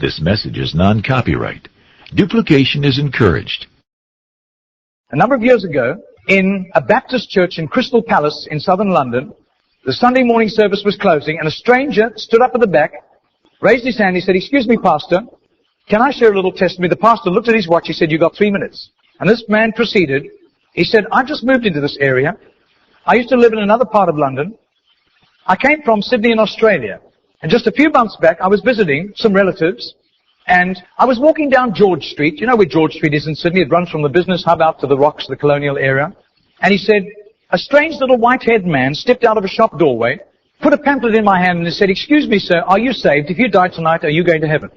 This message is non-copyright. Duplication is encouraged. A number of years ago, in a Baptist church in Crystal Palace in southern London, the Sunday morning service was closing, and a stranger stood up at the back, raised his hand, he said, "Excuse me, Pastor, can I share a little testimony?" The pastor looked at his watch, he said, "You've got 3 minutes. And this man proceeded, he said, "I've just moved into this area. I used to live in another part of London. I came from Sydney in Australia. And just a few months back, I was visiting some relatives, and I was walking down George Street. You know where George Street is in Sydney? It runs from the business hub out to the rocks, the colonial area. And he said, a strange little white-haired man stepped out of a shop doorway, put a pamphlet in my hand, and he said, "Excuse me, sir, are you saved? If you die tonight, are you going to heaven?"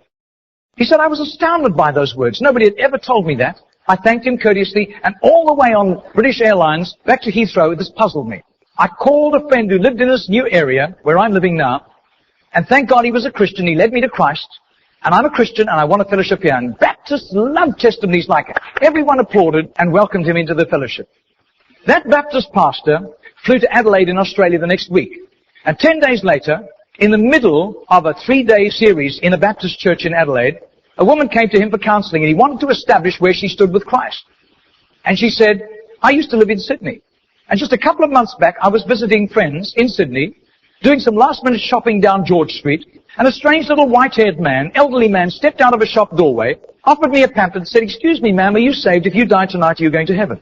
He said, I was astounded by those words. Nobody had ever told me that. I thanked him courteously, and all the way on British Airlines back to Heathrow, this puzzled me. I called a friend who lived in this new area where I'm living now, and thank God he was a Christian. He led me to Christ, and I'm a Christian, and I want a fellowship here. And Baptists love testimonies like it. Everyone applauded and welcomed him into the fellowship. That Baptist pastor flew to Adelaide in Australia the next week, and 10 days later, in the middle of a 3-day series in a Baptist church in Adelaide, a woman came to him for counseling, and he wanted to establish where she stood with Christ. And she said, "I used to live in Sydney. And just a couple of months back, I was visiting friends in Sydney, doing some last-minute shopping down George Street, and a strange little white-haired man, elderly man, stepped out of a shop doorway, offered me a pamphlet, and said, 'Excuse me, ma'am, are you saved? If you die tonight, are you going to heaven?'"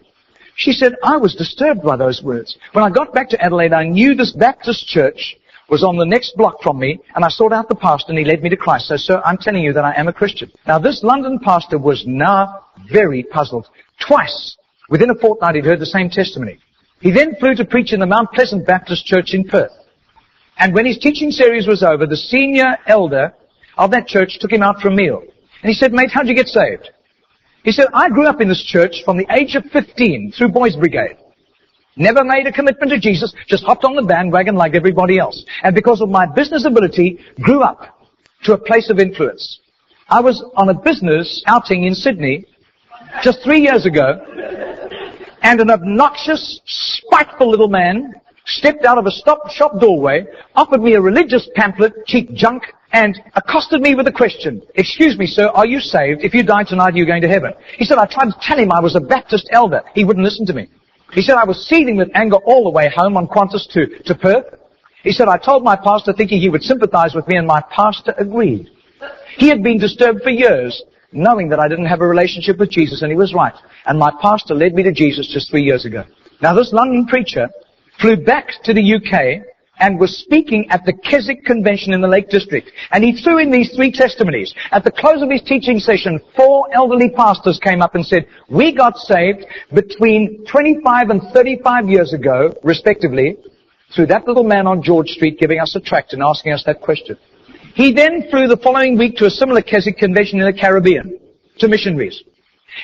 She said, I was disturbed by those words. When I got back to Adelaide, I knew this Baptist church was on the next block from me, and I sought out the pastor, and he led me to Christ. So, sir, I'm telling you that I am a Christian. Now, this London pastor was now very puzzled. Twice, within a fortnight, he'd heard the same testimony. He then flew to preach in the Mount Pleasant Baptist Church in Perth. And when his teaching series was over, the senior elder of that church took him out for a meal. And he said, "Mate, how'd you get saved?" He said, "I grew up in this church from the age of 15 through Boys Brigade. Never made a commitment to Jesus, just hopped on the bandwagon like everybody else. And because of my business ability, grew up to a place of influence. I was on a business outing in Sydney just 3 years ago, and an obnoxious, spiteful little man stepped out of a shop doorway, offered me a religious pamphlet, cheap junk, and accosted me with a question. "Excuse me, sir, are you saved? If you die tonight, are you going to heaven?" He said, I tried to tell him I was a Baptist elder. He wouldn't listen to me. He said, I was seething with anger all the way home on Qantas to Perth. He said, I told my pastor thinking he would sympathize with me, and my pastor agreed. He had been disturbed for years, knowing that I didn't have a relationship with Jesus, and he was right. And my pastor led me to Jesus just 3 years ago. Now, this London preacher flew back to the UK and was speaking at the Keswick Convention in the Lake District. And he threw in these 3 testimonies. At the close of his teaching session, 4 elderly pastors came up and said, "We got saved between 25 and 35 years ago, respectively, through that little man on George Street giving us a tract and asking us that question." He then flew the following week to a similar Keswick Convention in the Caribbean, to missionaries.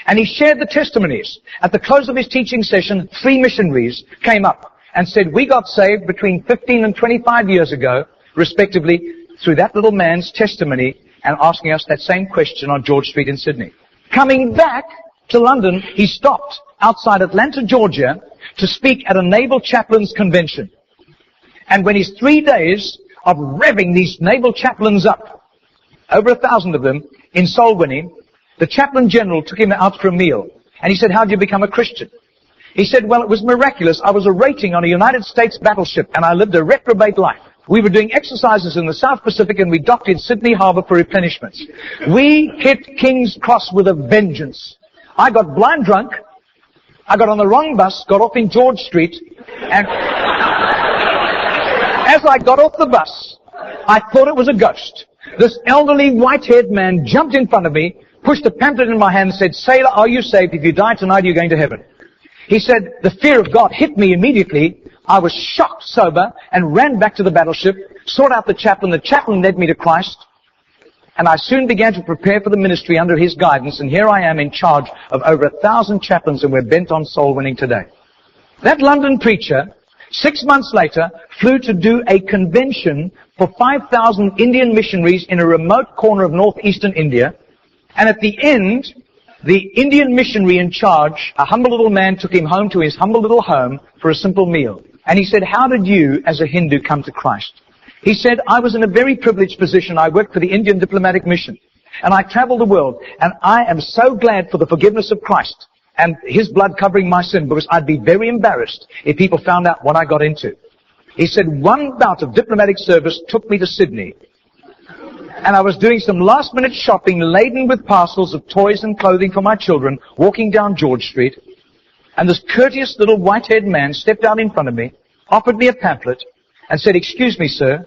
And he shared the testimonies. At the close of his teaching session, 3 missionaries came up and said, "We got saved between 15 and 25 years ago, respectively, through that little man's testimony and asking us that same question on George Street in Sydney." Coming back to London, he stopped outside Atlanta, Georgia, to speak at a naval chaplains convention. And when his 3 days of revving these naval chaplains up, over 1,000 of them, in soul winning, the chaplain general took him out for a meal. And he said, "How did you become a Christian?" He said, "Well, it was miraculous. I was a rating on a United States battleship, and I lived a reprobate life. We were doing exercises in the South Pacific, and we docked in Sydney Harbour for replenishments. We hit King's Cross with a vengeance. I got blind drunk. I got on the wrong bus, got off in George Street, and as I got off the bus, I thought it was a ghost. This elderly, white-haired man jumped in front of me, pushed a pamphlet in my hand, and said, 'Sailor, are you saved? If you die tonight, you're going to heaven.' He said, the fear of God hit me immediately. I was shocked sober and ran back to the battleship, sought out the chaplain. The chaplain led me to Christ, and I soon began to prepare for the ministry under his guidance, and here I am in charge of over 1,000 chaplains, and we're bent on soul winning today." That London preacher, 6 months later, flew to do a convention for 5,000 Indian missionaries in a remote corner of northeastern India, and at the end, the Indian missionary in charge, a humble little man, took him home to his humble little home for a simple meal. And he said, "How did you, as a Hindu, come to Christ?" He said, "I was in a very privileged position. I worked for the Indian diplomatic mission. And I travel the world, and I am so glad for the forgiveness of Christ and His blood covering my sin, because I'd be very embarrassed if people found out what I got into. He said, one bout of diplomatic service took me to Sydney. And I was doing some last-minute shopping laden with parcels of toys and clothing for my children, walking down George Street. And this courteous little white-haired man stepped out in front of me, offered me a pamphlet, and said, "Excuse me, sir,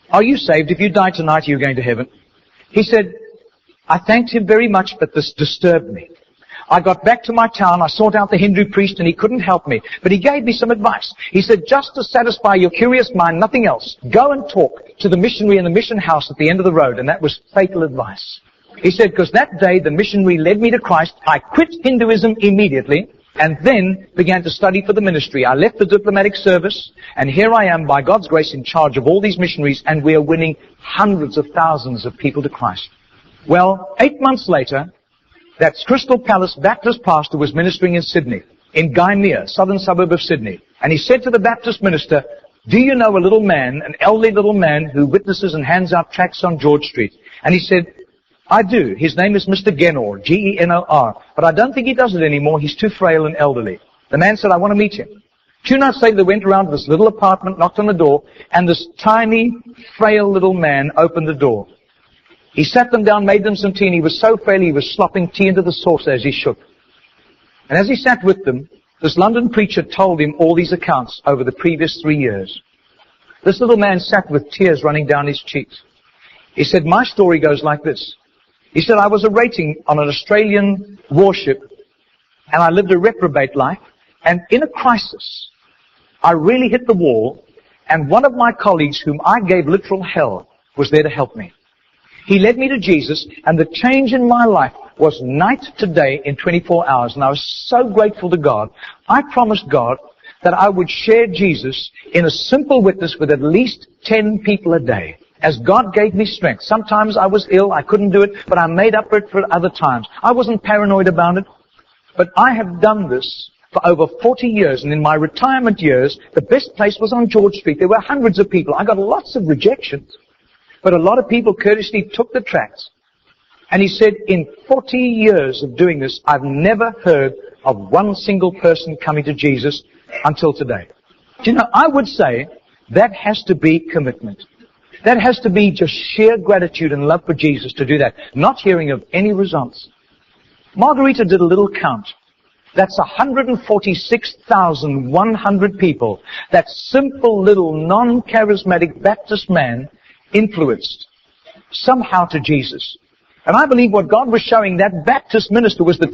are you saved? If you die tonight, are you going to heaven?" He said, I thanked him very much, but this disturbed me. I got back to my town, I sought out the Hindu priest, and he couldn't help me. But he gave me some advice. He said, just to satisfy your curious mind, nothing else, go and talk to the missionary in the mission house at the end of the road. And that was fatal advice. He said, because that day the missionary led me to Christ. I quit Hinduism immediately, and then began to study for the ministry. I left the diplomatic service, and here I am, by God's grace, in charge of all these missionaries, and we are winning hundreds of thousands of people to Christ. Well, 8 months later, that Crystal Palace Baptist pastor was ministering in Sydney, in Gymea, southern suburb of Sydney. And he said to the Baptist minister, do you know a little man, an elderly little man who witnesses and hands out tracts on George Street? And he said, I do. His name is Mr. Genor, Genor. But I don't think he does it anymore. He's too frail and elderly. The man said, I want to meet him. 2 nights later, they went around to this little apartment, knocked on the door, and this tiny, frail little man opened the door. He sat them down, made them some tea, and he was so frail he was slopping tea into the saucer as he shook. And as he sat with them, this London preacher told him all these accounts over the previous 3 years. This little man sat with tears running down his cheeks. He said, my story goes like this. He said, I was a rating on an Australian warship, and I lived a reprobate life, and in a crisis, I really hit the wall, and one of my colleagues, whom I gave literal hell, was there to help me. He led me to Jesus, and the change in my life was night to day in 24 hours, and I was so grateful to God. I promised God that I would share Jesus in a simple witness with at least 10 people a day, as God gave me strength. Sometimes I was ill, I couldn't do it, but I made up for it for other times. I wasn't paranoid about it, but I have done this for over 40 years, and in my retirement years, the best place was on George Street. There were hundreds of people. I got lots of rejections. But a lot of people courteously took the tracts. And he said, in 40 years of doing this, I've never heard of one single person coming to Jesus until today. Do you know, I would say that has to be commitment. That has to be just sheer gratitude and love for Jesus to do that. Not hearing of any results. Margarita did a little count. That's 146,100 people. That simple little non-charismatic Baptist man influenced somehow to Jesus. And I believe what God was showing that Baptist minister was the